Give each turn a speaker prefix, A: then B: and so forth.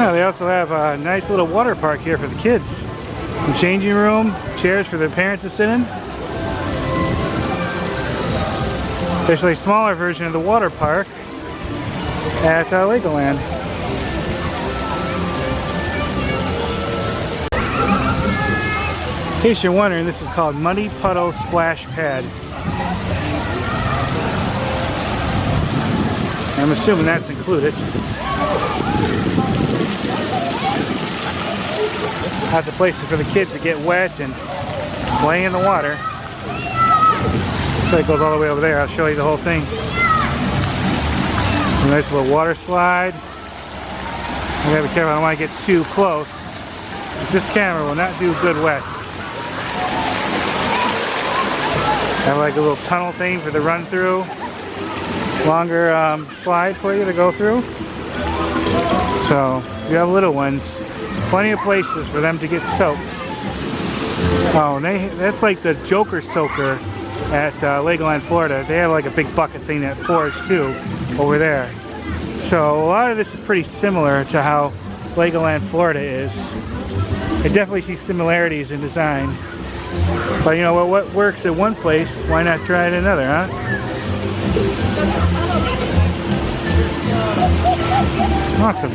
A: Oh, they also have a nice little water park here for the kids. A changing room, chairs for their parents to sit in. There's a smaller version of the water park at Legoland. In case you're wondering, this is called Muddy Puddles Splash Pad. I'm assuming that's included. Lots of places for the kids to get wet and play in the water. So it goes all the way over there. I'll show you the whole thing. A nice little water slide. I gotta be careful, I don't want to get too close. This camera will not do good wet. Have like a little tunnel thing for the run through. Longer slide for you to go through. So if you have little ones, plenty of places for them to get soaked. Oh, that's like the Joker soaker at LEGOLAND Florida. They have like a big bucket thing that pours too over there. So a lot of this is pretty similar to how LEGOLAND Florida is. I definitely see similarities in design. But you know what works at one place, why not try it at another, huh? Awesome.